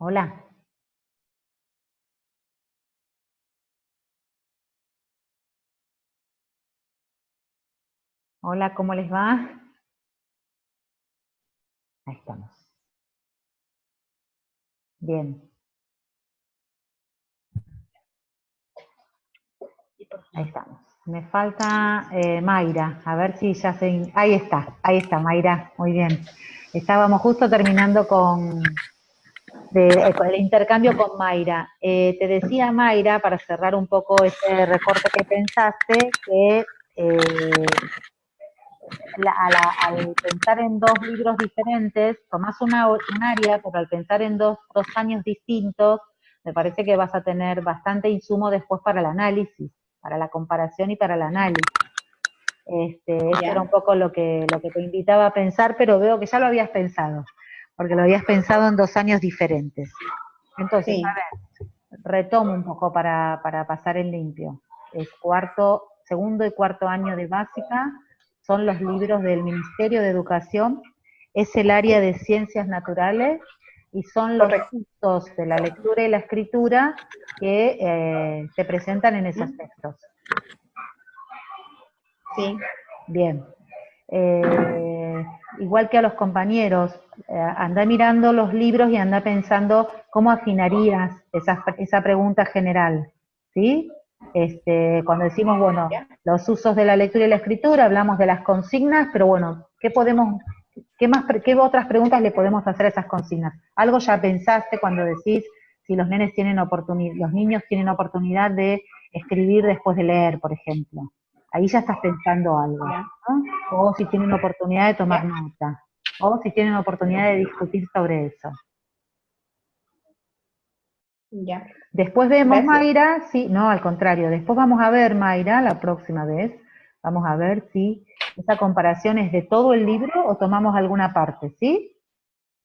Hola. Hola, ¿cómo les va? Ahí estamos. Bien. Ahí estamos. Me falta Mayra. A ver si ya se... Ahí está Mayra. Muy bien. Estábamos justo terminando con el intercambio con Mayra. Te decía, Mayra, para cerrar un poco ese recorte que pensaste, que al pensar en dos libros diferentes, tomás un área, pero al pensar en dos años distintos, me parece que vas a tener bastante insumo después para el análisis, para la comparación y para el análisis. Eso era un poco lo que te invitaba a pensar, pero veo que ya lo habías pensado, porque lo habías pensado en 2 años diferentes. Entonces, Sí. a ver, retomo un poco para pasar en limpio. Es segundo y cuarto año de básica, son los libros del Ministerio de Educación, es el área de ciencias naturales y son los cursos de la lectura y la escritura que se presentan en esos textos. Sí. Bien. Igual que a los compañeros, anda mirando los libros y anda pensando cómo afinarías esa pregunta general, ¿sí? Cuando decimos, bueno, los usos de la lectura y la escritura, hablamos de las consignas, pero bueno, ¿qué otras preguntas le podemos hacer a esas consignas? Algo ya pensaste cuando decís si los niños tienen oportunidad de escribir después de leer, por ejemplo. Ahí ya estás pensando algo, ¿no? O si tienen oportunidad de tomar nota, o si tienen oportunidad de discutir sobre eso. Ya. Después vemos, Mayra, sí, no, al contrario, después vamos a ver, Mayra, la próxima vez, vamos a ver si esa comparación es de todo el libro o tomamos alguna parte, ¿sí?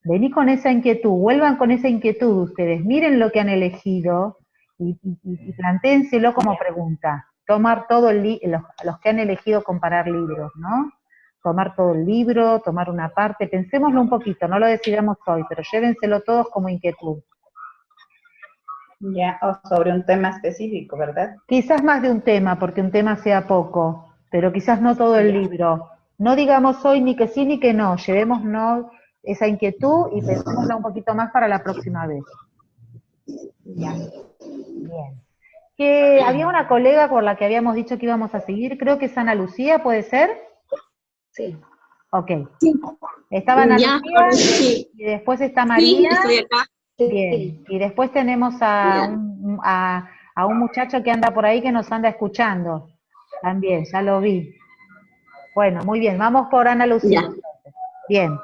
Vení con esa inquietud, vuelvan con esa inquietud ustedes, miren lo que han elegido y plantéenselo como pregunta. Tomar los que han elegido comparar libros, ¿no? Tomar todo el libro, tomar una parte, pensémoslo un poquito, no lo decidamos hoy, pero llévenselo todos como inquietud. Ya, o sobre un tema específico, ¿verdad? Quizás más de un tema, porque un tema sea poco, pero quizás no todo el libro. No digamos hoy ni que sí ni que no, llevémonos esa inquietud y pensémosla un poquito más para la próxima vez. Ya. Bien. Que había una colega por la que habíamos dicho que íbamos a seguir, creo que es Ana Lucía, ¿puede ser? Sí. Ok. Sí. Estaba Ana Ya, Lucía sí. y después está María. Sí, estoy acá. Bien. Y después tenemos a un muchacho que anda por ahí que nos anda escuchando. También, ya lo vi. Bueno, muy bien, vamos por Ana Lucía. Ya. Bien.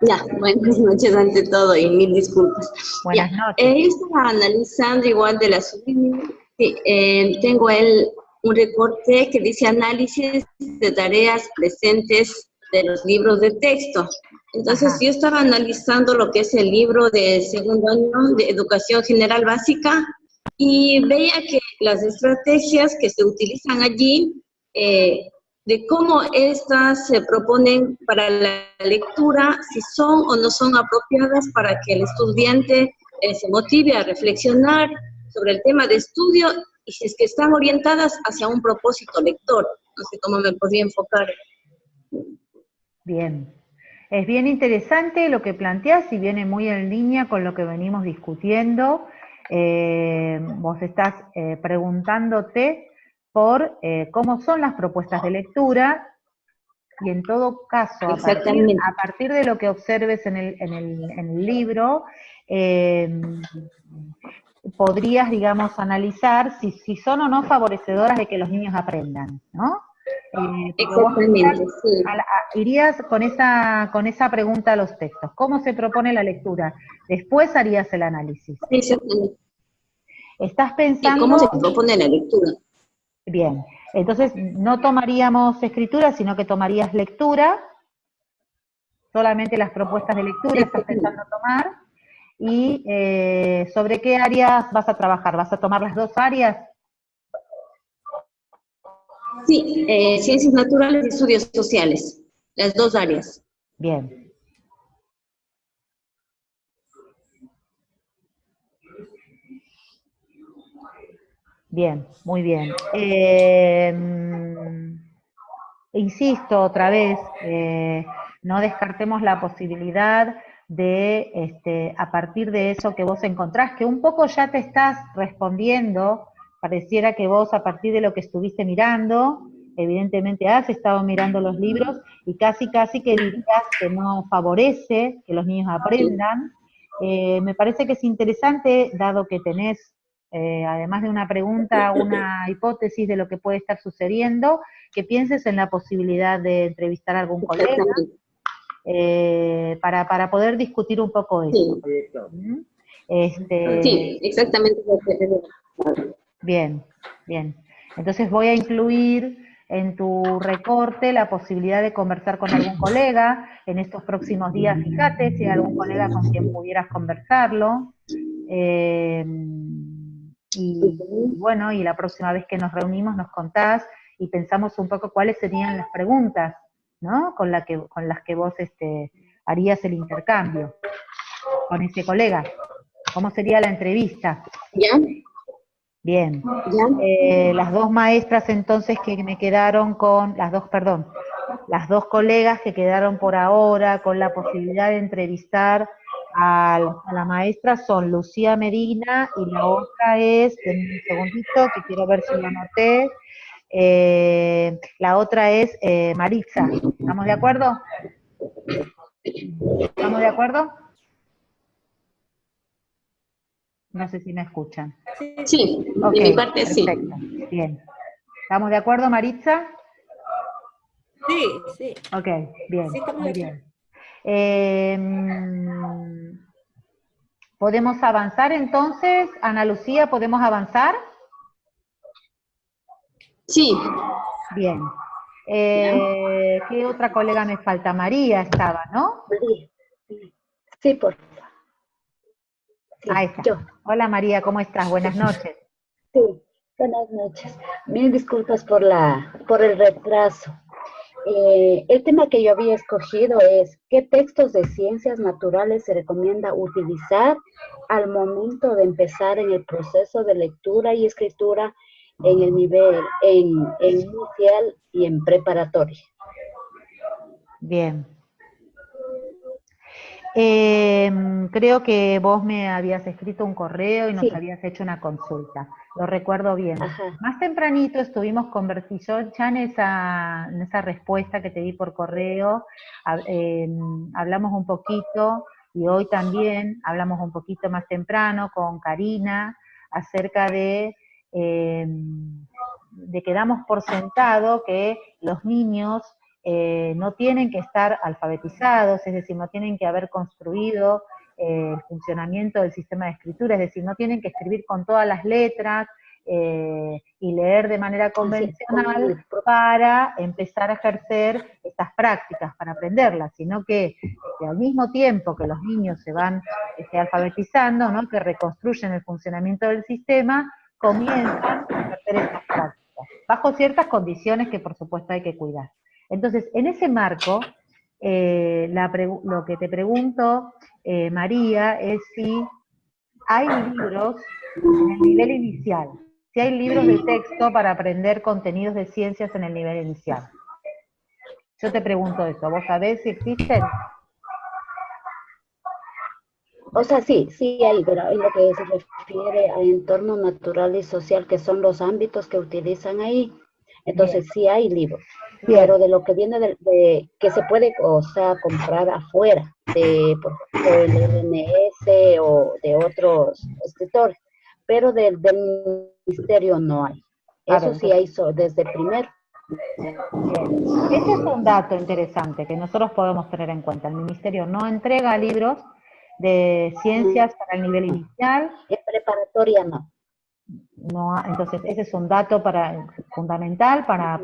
Ya, buenas noches ante todo y mil disculpas. Buenas noches. Yo estaba analizando igual de la sublime. Sí, tengo un recorte que dice análisis de tareas presentes de los libros de texto. Entonces, yo estaba analizando lo que es el libro de segundo año de Educación General Básica y veía que las estrategias que se utilizan allí, de cómo estas se proponen para la lectura, si son o no son apropiadas para que el estudiante se motive a reflexionar sobre el tema de estudio y si es que están orientadas hacia un propósito lector. No sé cómo me podría enfocar. Bien. Es bien interesante lo que planteas y viene muy en línea con lo que venimos discutiendo. Vos estás preguntándote por cómo son las propuestas de lectura y en todo caso, a partir de lo que observes en el libro, podrías, digamos, analizar si son o no favorecedoras de que los niños aprendan, ¿no? Exactamente, sí. Irías con esa pregunta a los textos. ¿Cómo se propone la lectura? Después harías el análisis. Exactamente. ¿Estás pensando? ¿Y cómo se propone la lectura? Bien, entonces no tomaríamos escritura, sino que tomarías lectura, solamente las propuestas de lectura estás pensando tomar, y ¿sobre qué áreas vas a trabajar? ¿Vas a tomar las dos áreas? Sí, ciencias naturales y estudios sociales, las dos áreas. Bien. Bien, muy bien. Insisto otra vez, no descartemos la posibilidad de, a partir de eso que vos encontrás, que un poco ya te estás respondiendo, pareciera que vos a partir de lo que estuviste mirando, evidentemente has estado mirando los libros y casi que dirías que no favorece que los niños aprendan. Me parece que es interesante, dado que tenés, además de una pregunta, una hipótesis de lo que puede estar sucediendo, que pienses en la posibilidad de entrevistar a algún colega para poder discutir un poco eso. Sí. ¿Mm? Sí, exactamente. Bien, bien. Entonces voy a incluir en tu recorte la posibilidad de conversar con algún colega en estos próximos días. Fíjate si hay algún colega con quien pudieras conversarlo. Y bueno, y la próxima vez que nos reunimos nos contás y pensamos un poco cuáles serían las preguntas, ¿no? Con las que vos harías el intercambio con ese colega. ¿Cómo sería la entrevista? ¿Ya? Bien. ¿Ya? Las dos maestras entonces que me quedaron con, las dos colegas que quedaron por ahora con la posibilidad de entrevistar a la maestra son Lucía Medina y la otra es, denme un segundito que quiero ver si lo anoté, la otra es Maritza. ¿Estamos de acuerdo? ¿Estamos de acuerdo? No sé si me escuchan. Sí, Okay, de mi parte perfecto. sí. Bien. ¿Estamos de acuerdo, Maritza? Sí, sí. Ok, bien, Sí, estamos muy de bien. ¿Podemos avanzar entonces? Ana Lucía, ¿podemos avanzar? Sí. Bien. ¿Qué otra colega me falta? María estaba, ¿no? Sí, por favor. Sí, Ahí está. yo. Hola María, ¿cómo estás? Buenas noches. Sí, buenas noches. Mil disculpas por el retraso. El tema que yo había escogido es ¿qué textos de ciencias naturales se recomienda utilizar al momento de empezar en el proceso de lectura y escritura en el nivel en inicial y en preparatoria? Bien. Creo que vos me habías escrito un correo y nos Sí. habías hecho una consulta. Lo recuerdo bien. Ajá. Más tempranito estuvimos conversando, ya en esa respuesta que te di por correo, hablamos un poquito, y hoy también hablamos un poquito más temprano con Karina, acerca de que damos por sentado que los niños no tienen que estar alfabetizados, es decir, no tienen que haber construido el funcionamiento del sistema de escritura, es decir, no tienen que escribir con todas las letras y leer de manera convencional para empezar a ejercer estas prácticas, para aprenderlas, sino que al mismo tiempo que los niños se van alfabetizando, ¿no? Que reconstruyen el funcionamiento del sistema, comienzan a ejercer estas prácticas, bajo ciertas condiciones que por supuesto hay que cuidar. Entonces, en ese marco, lo que te pregunto, María, es si hay libros en el nivel inicial, si hay libros de texto para aprender contenidos de ciencias en el nivel inicial. Yo te pregunto eso, ¿vos sabés si existen? O sea, sí hay, pero en lo que se refiere a entorno natural y social, que son los ámbitos que utilizan ahí, entonces Bien. sí hay libros, Bien. pero de lo que viene de que se puede, o sea, comprar afuera, por ejemplo, el LNS o de otros escritores, pero del ministerio no hay. Eso sí hay desde primero. Bien. Ese es un dato interesante que nosotros podemos tener en cuenta. El ministerio no entrega libros de ciencias para el nivel inicial. En preparatoria no. No, entonces ese es un dato fundamental para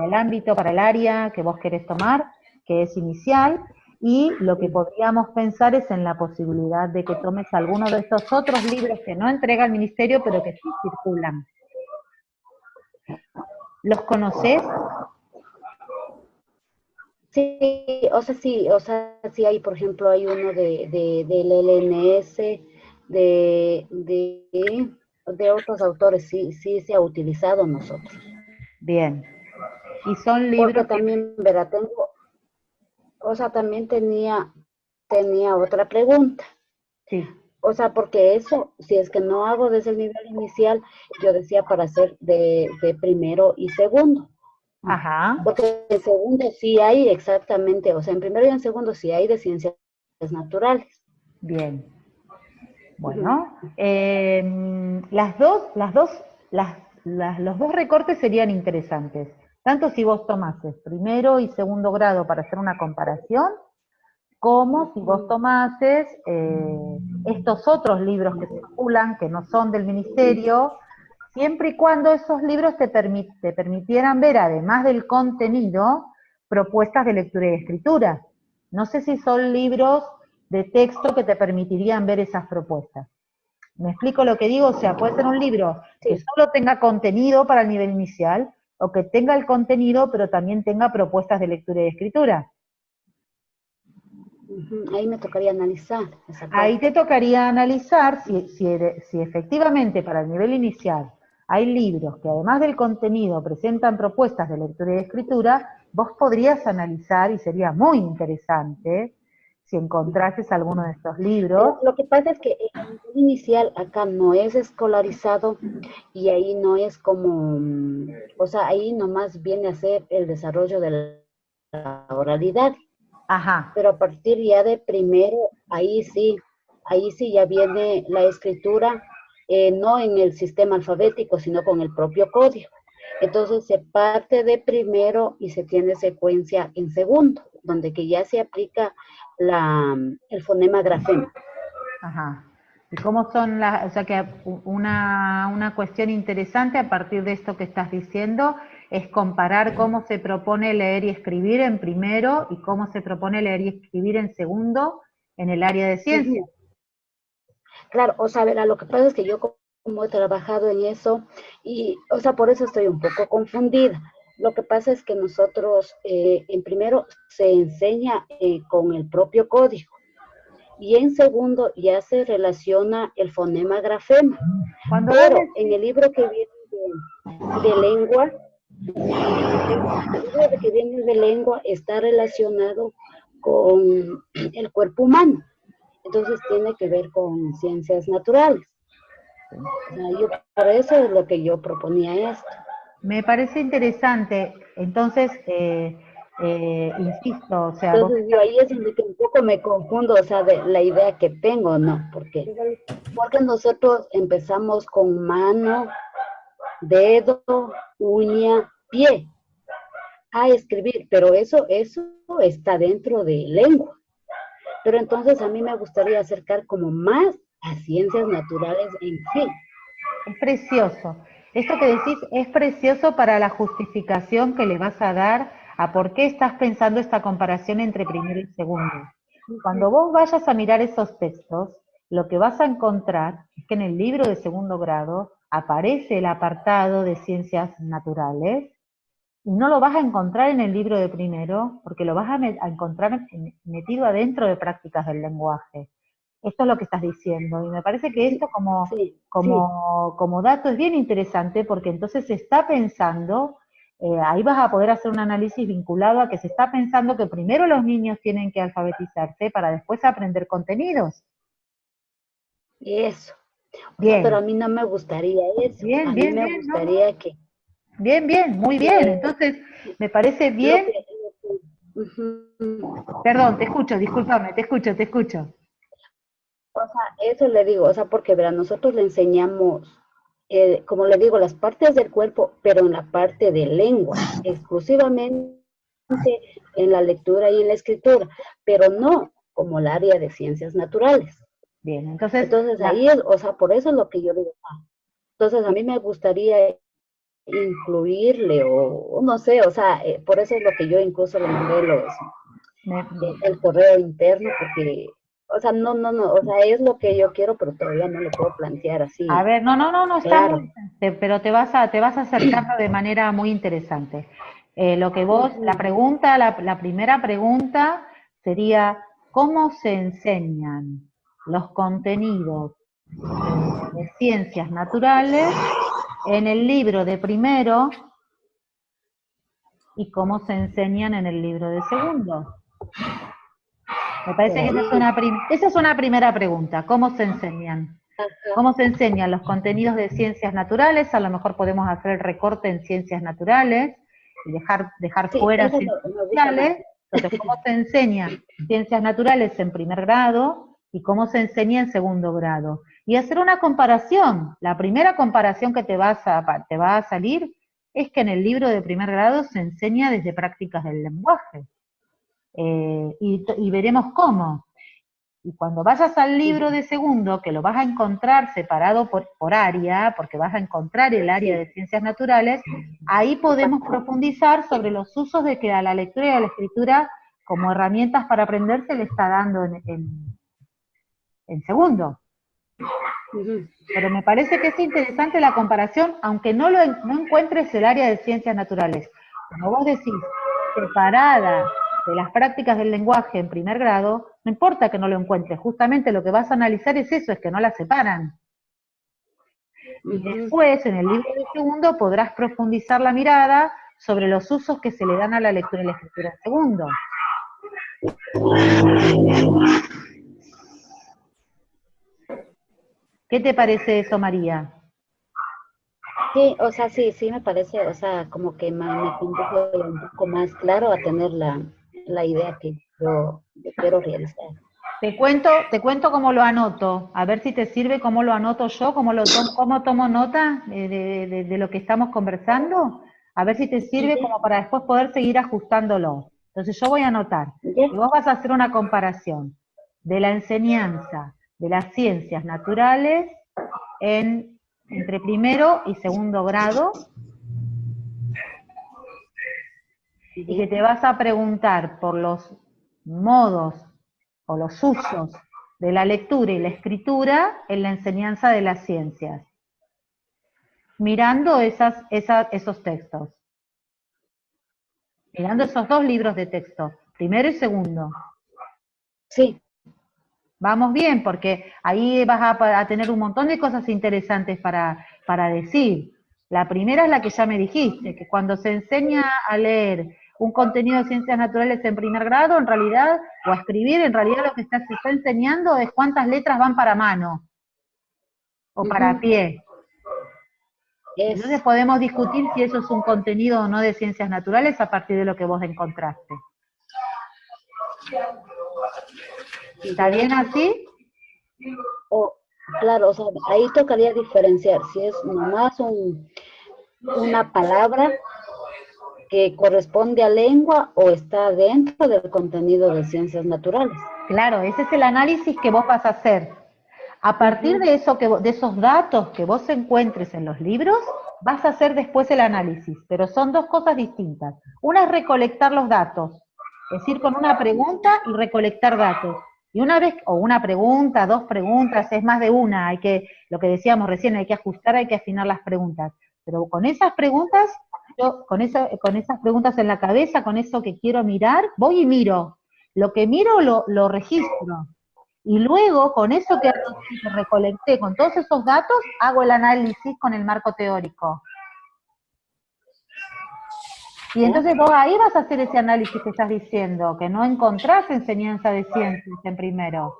el ámbito, para el área que vos querés tomar, que es inicial, y lo que podríamos pensar es en la posibilidad de que tomes alguno de estos otros libros que no entrega el ministerio, pero que sí circulan. ¿Los conocés? Sí, sí hay, por ejemplo, hay uno del LNS, de de otros autores sí se ha utilizado nosotros. Bien. Y son libros Porque también, verá, también tenía otra pregunta. Sí. O sea, porque eso, si es que no hago desde el nivel inicial, yo decía para hacer de primero y segundo. Ajá. Porque en segundo sí hay exactamente, o sea, en primero y en segundo sí hay de ciencias naturales. Bien. Bueno, los dos recortes serían interesantes. Tanto si vos tomases primero y segundo grado para hacer una comparación, como si vos tomases estos otros libros que circulan, que no son del ministerio, siempre y cuando esos libros te permitieran ver, además del contenido, propuestas de lectura y escritura. No sé si son libros de texto que te permitirían ver esas propuestas. ¿Me explico lo que digo? O sea, puede ser un libro que solo tenga contenido para el nivel inicial, o que tenga el contenido, pero también tenga propuestas de lectura y escritura. Ahí me tocaría analizar esa parte. Ahí te tocaría analizar si efectivamente para el nivel inicial hay libros que además del contenido presentan propuestas de lectura y escritura, vos podrías analizar, y sería muy interesante, si encontrases alguno de estos libros. Pero lo que pasa es que el nivel inicial acá no es escolarizado y ahí no es como, o sea, ahí nomás viene a ser el desarrollo de la oralidad. Ajá. Pero a partir ya de primero, ahí sí ya viene la escritura, no en el sistema alfabético, sino con el propio código. Entonces se parte de primero y se tiene secuencia en segundo, donde que ya se aplica el fonema grafema. Ajá. ¿Y cómo son o sea que una cuestión interesante a partir de esto que estás diciendo es comparar cómo se propone leer y escribir en primero y cómo se propone leer y escribir en segundo en el área de ciencias? Claro, o sea, verá, lo que pasa es que yo como he trabajado en eso y, o sea, por eso estoy un poco confundida. Lo que pasa es que nosotros, en primero, se enseña con el propio código y en segundo ya se relaciona el fonema grafema. Pero en el libro que viene de lengua, el libro que viene de lengua está relacionado con el cuerpo humano. Entonces tiene que ver con ciencias naturales. O sea, para eso es lo que yo proponía esto. Me parece interesante. Entonces, insisto, o sea, entonces yo ahí es donde un poco me confundo, o sea, de la idea que tengo, ¿no? Porque nosotros empezamos con mano, dedo, uña, pie a escribir, pero eso está dentro de lengua. Pero entonces a mí me gustaría acercar como más a ciencias naturales en sí. Es precioso. Esto que decís es precioso para la justificación que le vas a dar a por qué estás pensando esta comparación entre primero y segundo. Cuando vos vayas a mirar esos textos, lo que vas a encontrar es que en el libro de segundo grado aparece el apartado de ciencias naturales y no lo vas a encontrar en el libro de primero porque lo vas a encontrar metido adentro de prácticas del lenguaje. Esto es lo que estás diciendo, y me parece que esto como dato es bien interesante porque entonces se está pensando, ahí vas a poder hacer un análisis vinculado a que se está pensando que primero los niños tienen que alfabetizarse para después aprender contenidos. Eso. Bien. Pero a mí no me gustaría eso. Bien, a bien, mí me bien, gustaría ¿no? que... Bien, bien, muy bien. Entonces, me parece bien... Perdón, te escucho, discúlpame, te escucho. O sea, eso le digo, o sea, porque verá, nosotros le enseñamos, como le digo, las partes del cuerpo, pero en la parte de lengua, exclusivamente en la lectura y en la escritura, pero no como el área de ciencias naturales. Bien, entonces ahí es, o sea, por eso es lo que yo digo. Entonces a mí me gustaría incluirle o no sé, o sea, por eso es lo que yo incluso le mandé el correo interno, porque, o sea, no, o sea, es lo que yo quiero, pero todavía no lo puedo plantear así. A ver, no, claro. Pero te vas acercando de manera muy interesante. Lo que vos, la primera pregunta sería, ¿cómo se enseñan los contenidos de Ciencias Naturales en el libro de primero y cómo se enseñan en el libro de segundo. Me parece que esa es una primera pregunta, ¿cómo se enseñan? ¿Cómo se enseñan los contenidos de ciencias naturales? A lo mejor podemos hacer el recorte en ciencias naturales y dejar fuera ciencias naturales. Entonces, ¿cómo se enseña ciencias naturales en primer grado y cómo se enseña en segundo grado? Y hacer una comparación. La primera comparación que te va a salir es que en el libro de primer grado se enseña desde prácticas del lenguaje. Y veremos cómo. Y cuando vayas al libro de segundo, que lo vas a encontrar separado por área, porque vas a encontrar el área de ciencias naturales, ahí podemos profundizar sobre los usos de que a la lectura y a la escritura como herramientas para aprender se le está dando en segundo. Pero me parece que es interesante la comparación, aunque no encuentres el área de ciencias naturales. Como vos decís, separada de las prácticas del lenguaje en primer grado, no importa que no lo encuentres, justamente lo que vas a analizar es eso, es que no las separan. Y después, en el libro de segundo, podrás profundizar la mirada sobre los usos que se le dan a la lectura y la escritura en segundo. ¿Qué te parece eso, María? Sí, o sea, sí me parece, o sea, como que me condujo un poco más claro a tener la idea que yo quiero realizar. Te cuento cómo lo anoto, a ver si te sirve cómo lo anoto yo, cómo tomo nota de lo que estamos conversando, a ver si te sirve como para después poder seguir ajustándolo. Entonces yo voy a anotar, y vos vas a hacer una comparación de la enseñanza de las ciencias naturales entre primero y segundo grado, y que te vas a preguntar por los modos o los usos de la lectura y la escritura en la enseñanza de las ciencias, mirando esos textos, mirando esos dos libros de texto, primero y segundo. Sí. Vamos bien, porque ahí vas a tener un montón de cosas interesantes para decir. La primera es la que ya me dijiste, que cuando se enseña a leer un contenido de ciencias naturales en primer grado, en realidad, o a escribir, en realidad lo que se está enseñando es cuántas letras van para mano, o para pie. Entonces podemos discutir si eso es un contenido o no de ciencias naturales a partir de lo que vos encontraste. ¿Está bien así? Claro, o sea, ahí tocaría diferenciar si es nomás una palabra que corresponde a lengua o está dentro del contenido de ciencias naturales. Claro, ese es el análisis que vos vas a hacer. A partir de eso de esos datos que vos encuentres en los libros, vas a hacer después el análisis, pero son dos cosas distintas. Una es recolectar los datos, es decir, con una pregunta y recolectar datos. Y una vez, o una pregunta, dos preguntas, es más de una, lo que decíamos recién, hay que ajustar, hay que afinar las preguntas. Pero con esas preguntas, con esas preguntas en la cabeza, con eso que quiero mirar, voy y miro. Lo que miro lo registro. Y luego, con eso que recolecté, con todos esos datos, hago el análisis con el marco teórico. Y entonces vos ahí vas a hacer ese análisis que estás diciendo, que no encontrás enseñanza de ciencias en primero.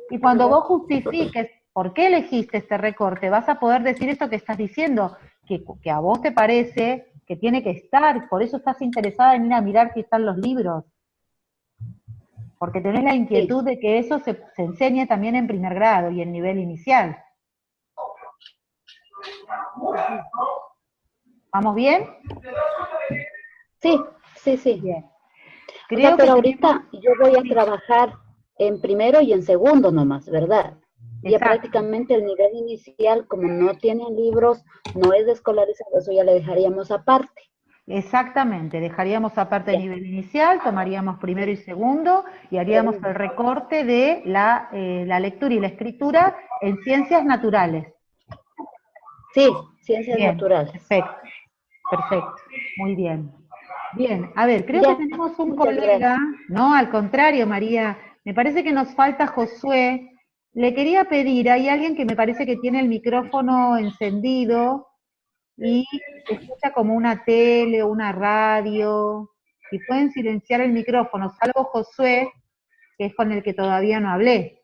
Y cuando vos justifiques por qué elegiste este recorte, vas a poder decir esto que estás diciendo, que a vos te parece que tiene que estar, por eso estás interesada en ir a mirar si están los libros. Porque tenés la inquietud de que eso se enseñe también en primer grado y en nivel inicial. ¿Vamos bien? Sí. Bien. Creo pero ahorita yo voy a trabajar en primero y en segundo nomás, ¿verdad? Exacto. Ya prácticamente el nivel inicial, como no tienen libros, no es escolarizado, eso ya le dejaríamos aparte. Exactamente, dejaríamos aparte el nivel inicial, tomaríamos primero y segundo y haríamos el recorte de la lectura y la escritura en ciencias naturales. Sí, ciencias naturales. Perfecto, muy bien. Bien, a ver, creo que tenemos un colega, no, al contrario, María, me parece que nos falta Josué, Le quería pedir, hay alguien que me parece que tiene el micrófono encendido y se escucha como una tele o una radio, si pueden silenciar el micrófono, salvo Josué, que es con el que todavía no hablé.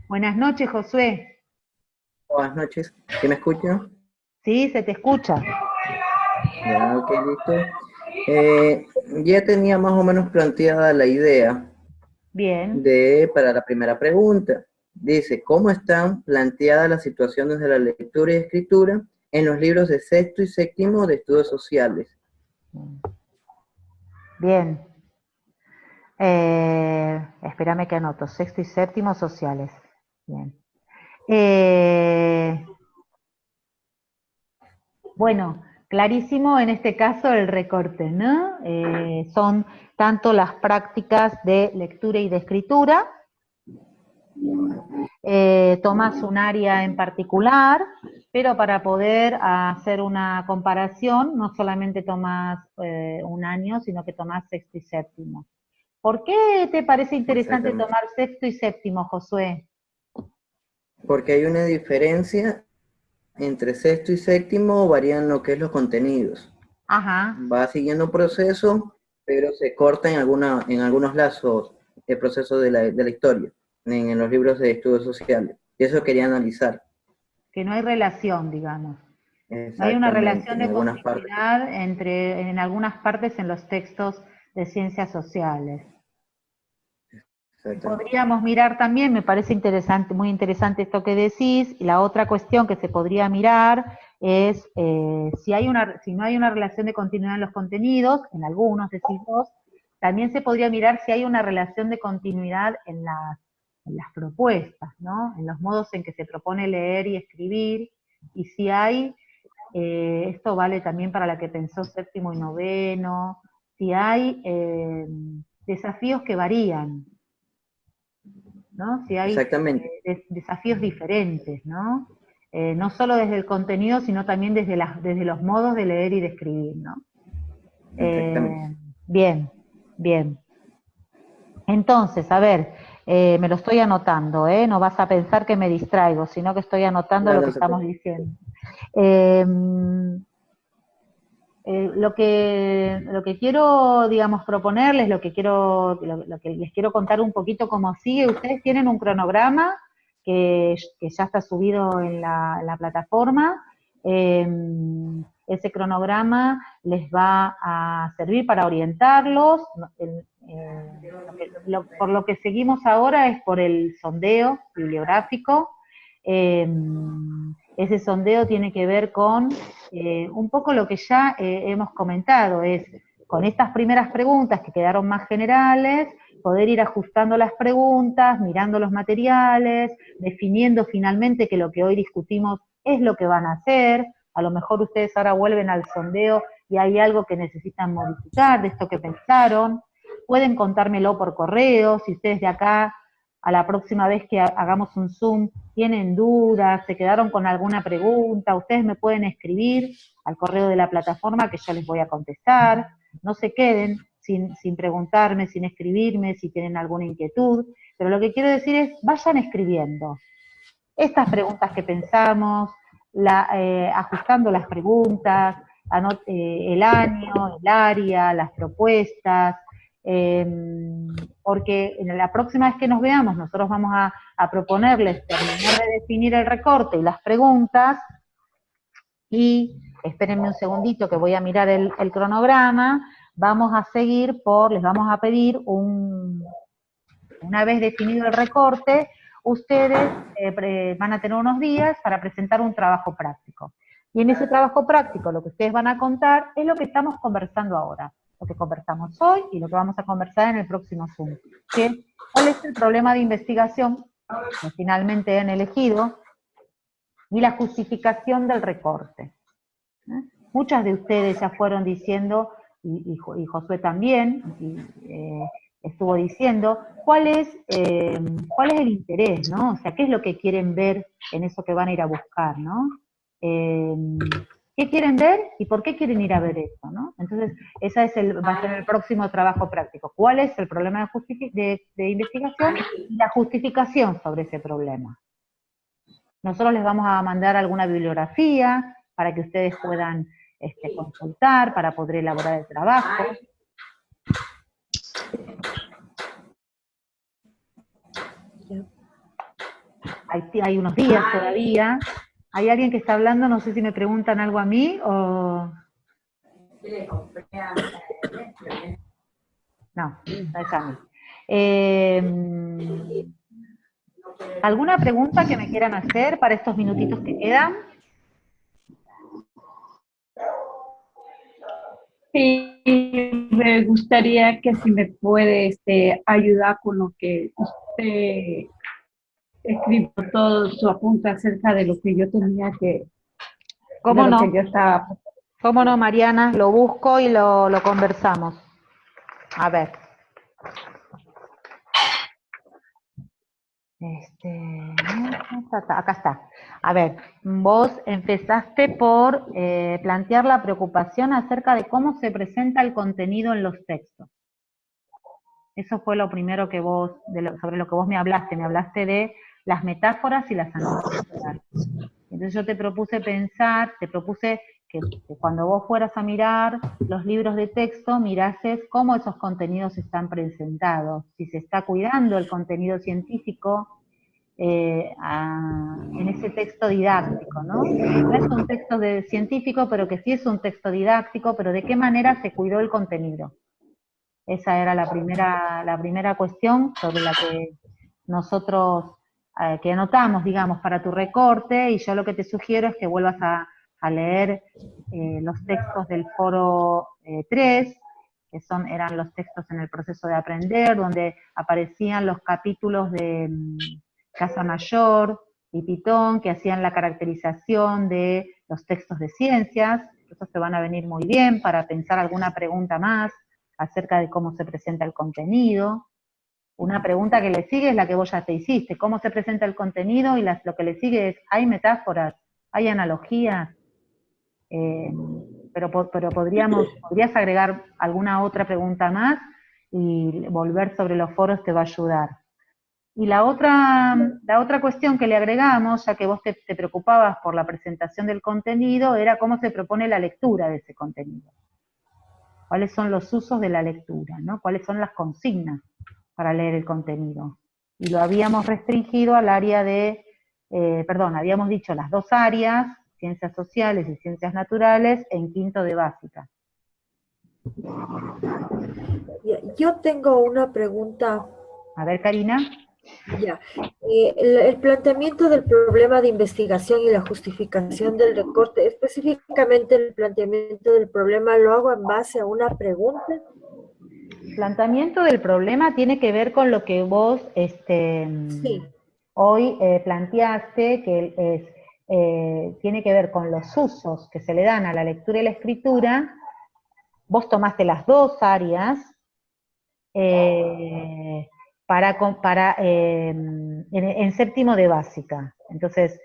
Buenas noches, Josué. Buenas noches. ¿Sí me escucha? Sí, se te escucha. Ya, ok, listo. Ya tenía más o menos planteada la idea Bien. para la primera pregunta. Dice, ¿cómo están planteadas las situaciones de la lectura y escritura en los libros de sexto y séptimo de estudios sociales? Bien. Espérame que anoto. Sexto y séptimo sociales. Bien. Bueno, clarísimo en este caso el recorte, ¿no? Son tanto las prácticas de lectura y de escritura. Tomás un área en particular, pero para poder hacer una comparación, no solamente tomás un año, sino que tomás sexto y séptimo. ¿Por qué te parece interesante tomar sexto y séptimo, Josué? Porque hay una diferencia entre sexto y séptimo, varían lo que es los contenidos. Ajá. Va siguiendo un proceso, pero se corta en algunos lazos el proceso de la historia, en los libros de estudios sociales. Y eso quería analizar. Que no hay relación, digamos. No hay una relación de continuidad en algunas partes en los textos de ciencias sociales. Podríamos mirar también, me parece interesante, muy interesante esto que decís, y la otra cuestión que se podría mirar es si no hay una relación de continuidad en los contenidos, en algunos decís vos, también se podría mirar si hay una relación de continuidad en las propuestas, ¿no? En los modos en que se propone leer y escribir, y si hay, esto vale también para la que pensó séptimo y noveno, si hay desafíos que varían, ¿no? Si hay desafíos diferentes, ¿no? No solo desde el contenido, sino también desde los modos de leer y de escribir, ¿no? Bien, bien. Entonces, a ver, me lo estoy anotando, no vas a pensar que me distraigo, sino que estoy anotando lo que estamos diciendo. Lo que quiero, digamos, proponerles, lo que les quiero contar un poquito cómo sigue. Ustedes tienen un cronograma que ya está subido en la plataforma. Ese cronograma les va a servir para orientarlos. Por lo que seguimos ahora es por el sondeo bibliográfico. Ese sondeo tiene que ver con un poco lo que ya hemos comentado, es con estas primeras preguntas que quedaron más generales, poder ir ajustando las preguntas, mirando los materiales, definiendo finalmente que lo que hoy discutimos es lo que van a hacer. A lo mejor ustedes ahora vuelven al sondeo y hay algo que necesitan modificar de esto que pensaron. Pueden contármelo por correo, si ustedes de acá a la próxima vez que hagamos un Zoom tienen dudas, se quedaron con alguna pregunta, ustedes me pueden escribir al correo de la plataforma que yo les voy a contestar. No se queden sin preguntarme, sin escribirme, si tienen alguna inquietud, pero lo que quiero decir es, vayan escribiendo estas preguntas que pensamos, ajustando las preguntas, el año, el área, las propuestas, porque en la próxima vez que nos veamos nosotros vamos a proponerles terminar de definir el recorte y las preguntas, y espérenme un segundito que voy a mirar el cronograma, vamos a seguir les vamos a pedir una vez definido el recorte, ustedes van a tener unos días para presentar un trabajo práctico. Y en ese trabajo práctico lo que ustedes van a contar es lo que estamos conversando ahora, lo que conversamos hoy y lo que vamos a conversar en el próximo Zoom. ¿Cuál es el problema de investigación que finalmente han elegido? Y la justificación del recorte. Muchas de ustedes ya fueron diciendo, y Josué también, estuvo diciendo, ¿cuál es el interés, ¿no? O sea, ¿qué es lo que quieren ver en eso que van a ir a buscar, ¿no? ¿Qué quieren ver y por qué quieren ir a ver eso, ¿no? Entonces, ese es va a ser el próximo trabajo práctico. ¿Cuál es el problema de investigación y la justificación sobre ese problema? Nosotros les vamos a mandar alguna bibliografía para que ustedes puedan consultar, para poder elaborar el trabajo. Hay unos días todavía. ¿Hay alguien que está hablando? No sé si me preguntan algo a mí o... No, no es a mí. ¿Alguna pregunta que me quieran hacer para estos minutitos que quedan? Sí, me gustaría que si me puede ayudar con lo que usted escribió todo su apunte acerca de lo que yo tenía que... ¿Cómo no? Que yo estaba... ¿Cómo no, Mariana? Lo busco y lo conversamos. A ver. Acá está. A ver, vos empezaste por plantear la preocupación acerca de cómo se presenta el contenido en los textos. Eso fue lo primero que vos, sobre lo que vos me hablaste de las metáforas y las analogías. Entonces yo te propuse que cuando vos fueras a mirar los libros de texto, mirases cómo esos contenidos están presentados, si se está cuidando el contenido científico en ese texto didáctico, ¿no? No es un texto científico, pero que sí es un texto didáctico, pero de qué manera se cuidó el contenido. Esa era la primera cuestión sobre la que nosotros, que anotamos, digamos, para tu recorte, y yo lo que te sugiero es que vuelvas a leer los textos del foro 3, que eran los textos en el proceso de aprender, donde aparecían los capítulos de Casa Mayor y Pitón, que hacían la caracterización de los textos de ciencias. Esos te van a venir muy bien para pensar alguna pregunta más acerca de cómo se presenta el contenido. Una pregunta que le sigue es la que vos ya te hiciste, cómo se presenta el contenido, y lo que le sigue es, ¿hay metáforas? ¿Hay analogías? Pero podrías agregar alguna otra pregunta más, y volver sobre los foros te va a ayudar. Y la otra cuestión que le agregamos, ya que vos te preocupabas por la presentación del contenido, era cómo se propone la lectura de ese contenido. ¿Cuáles son los usos de la lectura, ¿no? ¿Cuáles son las consignas para leer el contenido? Y lo habíamos restringido al área habíamos dicho las dos áreas, ciencias sociales y ciencias naturales, en quinto de básica. Yo tengo una pregunta. A ver, Karina. Ya. El planteamiento del problema de investigación y la justificación del recorte, específicamente el planteamiento del problema, ¿lo hago en base a una pregunta? El planteamiento del problema tiene que ver con lo que vos Sí. hoy planteaste, que tiene que ver con los usos que se le dan a la lectura y la escritura. Vos tomaste las dos áreas en séptimo de básica. Entonces,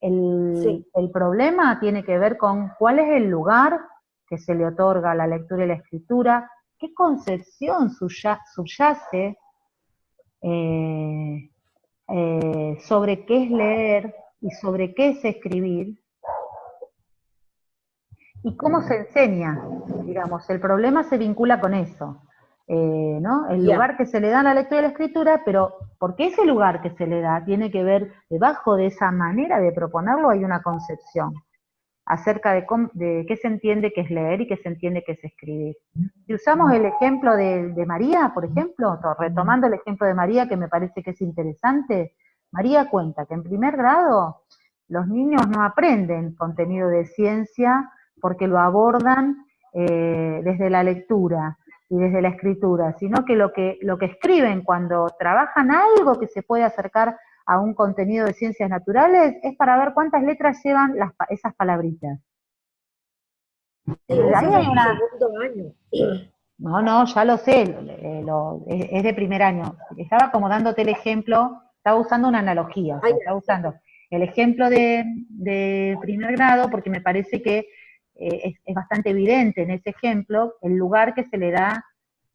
el problema tiene que ver con cuál es el lugar que se le otorga a la lectura y la escritura, qué concepción subyace sobre qué es leer y sobre qué es escribir, y cómo se enseña, digamos. El problema se vincula con eso, ¿no? El lugar que se le da a la lectura y la escritura, pero porque ese lugar que se le da tiene que ver, debajo de esa manera de proponerlo hay una concepción acerca de qué se entiende que es leer y qué se entiende que es escribir. Si usamos el ejemplo de María, por ejemplo, retomando el ejemplo de María, que me parece que es interesante, María cuenta que en primer grado los niños no aprenden contenido de ciencia porque lo abordan desde la lectura y desde la escritura, sino que lo que escriben cuando trabajan algo que se puede acercar a un contenido de ciencias naturales es para ver cuántas letras llevan esas palabritas. Ahí hay una... segundo año. No, ya lo sé, es de primer año. Estaba como dándote el ejemplo, estaba usando una analogía, estaba usando el ejemplo de primer grado, porque me parece que es bastante evidente en ese ejemplo el lugar que se le da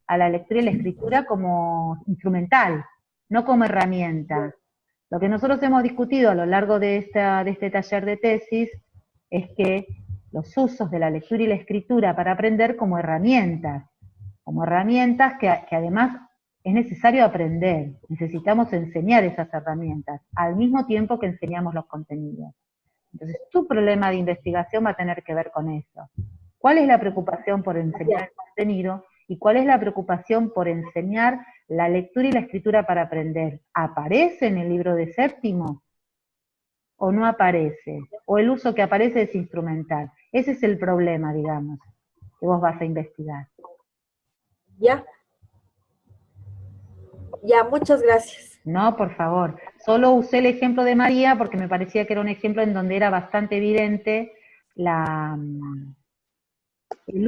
a la lectura y la escritura como instrumental, no como herramienta. Lo que nosotros hemos discutido a lo largo de este taller de tesis es que los usos de la lectura y la escritura para aprender como herramientas que además es necesario aprender, necesitamos enseñar esas herramientas, al mismo tiempo que enseñamos los contenidos. Entonces, tu problema de investigación va a tener que ver con eso. ¿Cuál es la preocupación por enseñar el contenido? ¿Y cuál es la preocupación por enseñar la lectura y la escritura para aprender? ¿Aparece en el libro de séptimo? ¿O no aparece? ¿O el uso que aparece es instrumental? Ese es el problema, digamos, que vos vas a investigar. Ya. Ya, muchas gracias. No, por favor. Solo usé el ejemplo de María porque me parecía que era un ejemplo en donde era bastante evidente el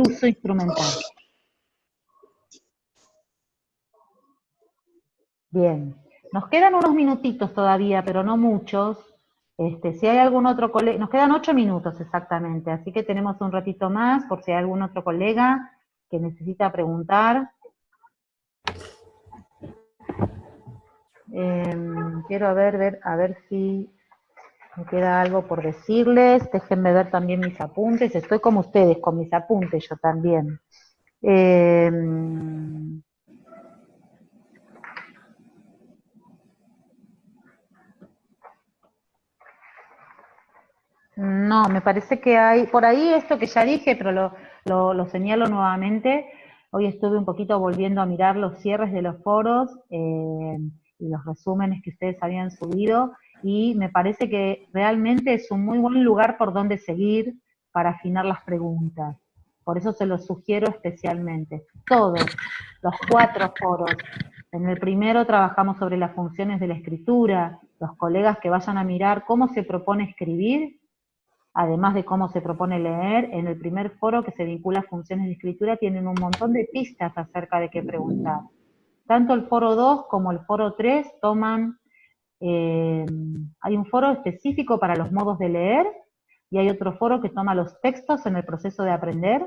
uso instrumental. Bien. Nos quedan unos minutitos todavía, pero no muchos. Si hay algún otro colega, nos quedan 8 minutos exactamente, así que tenemos un ratito más por si hay algún otro colega que necesita preguntar. Quiero a ver si me queda algo por decirles. Déjenme ver también mis apuntes. Estoy como ustedes, con mis apuntes yo también. No, me parece que hay, por ahí esto que ya dije, pero lo señalo nuevamente. Hoy estuve un poquito volviendo a mirar los cierres de los foros y los resúmenes que ustedes habían subido, y me parece que realmente es un muy buen lugar por donde seguir para afinar las preguntas. Por eso se los sugiero especialmente. Todos, los 4 foros. En el primero trabajamos sobre las funciones de la escritura. Los colegas que vayan a mirar cómo se propone escribir, además de cómo se propone leer, en el primer foro que se vincula a funciones de escritura tienen un montón de pistas acerca de qué preguntar. Tanto el foro 2 como el foro 3 toman, hay un foro específico para los modos de leer, y hay otro foro que toma los textos en el proceso de aprender,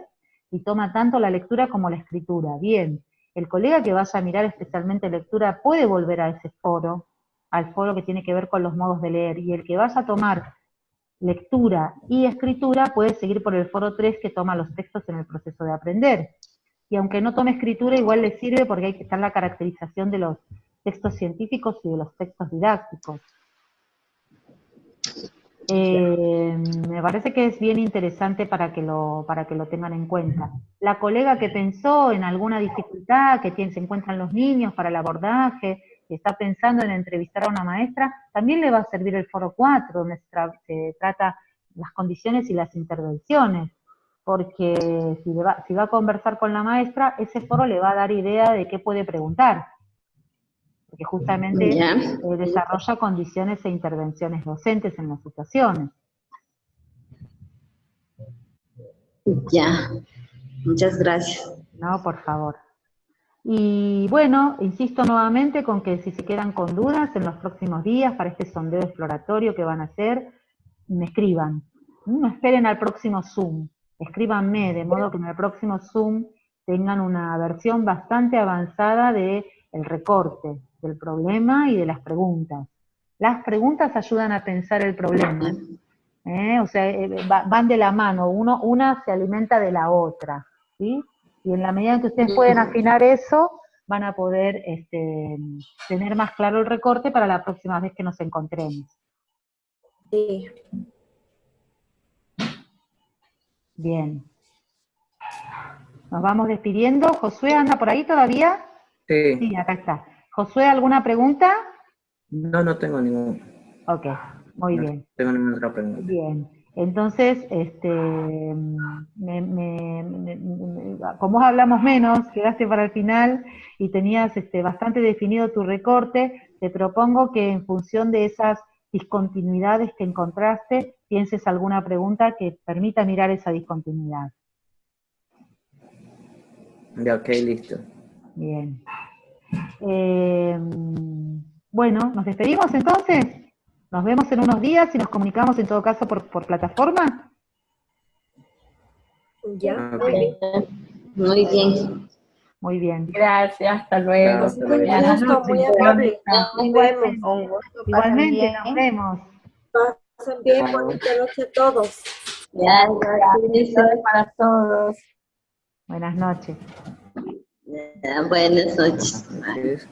y toma tanto la lectura como la escritura. Bien, el colega que vaya a mirar especialmente lectura puede volver a ese foro, al foro que tiene que ver con los modos de leer, y el que vaya a tomar lectura y escritura puede seguir por el foro 3 que toma los textos en el proceso de aprender. Y aunque no tome escritura, igual le sirve porque hay que estar la caracterización de los textos científicos y de los textos didácticos. Me parece que es bien interesante para que lo tengan en cuenta. La colega que pensó en alguna dificultad que se encuentran los niños para el abordaje, que está pensando en entrevistar a una maestra, también le va a servir el foro 4, donde se trata las condiciones y las intervenciones, porque si va a conversar con la maestra, ese foro le va a dar idea de qué puede preguntar, porque justamente desarrolla condiciones e intervenciones docentes en las situaciones. Ya, muchas gracias. No, por favor. Y bueno, insisto nuevamente con que si se quedan con dudas en los próximos días para este sondeo exploratorio que van a hacer, me escriban. No esperen al próximo Zoom, escríbanme, de modo que en el próximo Zoom tengan una versión bastante avanzada del recorte, del problema y de las preguntas. Las preguntas ayudan a pensar el problema. O sea, van de la mano, una se alimenta de la otra, ¿sí? Y en la medida en que ustedes pueden afinar eso, van a poder tener más claro el recorte para la próxima vez que nos encontremos. Sí. Bien. Nos vamos despidiendo. ¿Josué anda por ahí todavía? Sí. Sí, acá está. Josué, ¿alguna pregunta? No tengo ninguna. Ok, muy bien. No tengo ninguna otra pregunta. Bien. Entonces, como hablamos menos, quedaste para el final y tenías bastante definido tu recorte, te propongo que en función de esas discontinuidades que encontraste, pienses alguna pregunta que permita mirar esa discontinuidad. Ya, ok, listo. Bien. Bueno, ¿nos despedimos entonces? Nos vemos en unos días y nos comunicamos en todo caso por plataforma. Ya, Ok. muy bien. Muy bien. Muy bien. Gracias, hasta luego. Hasta Un luego. gusto, muy amable. Nos vemos. Un gusto. pasen Igualmente, bien. nos vemos. Pasen bien, bonita noche a todos. Ya, Bendiciones para todos. Buenas noches. buenas noches. Es-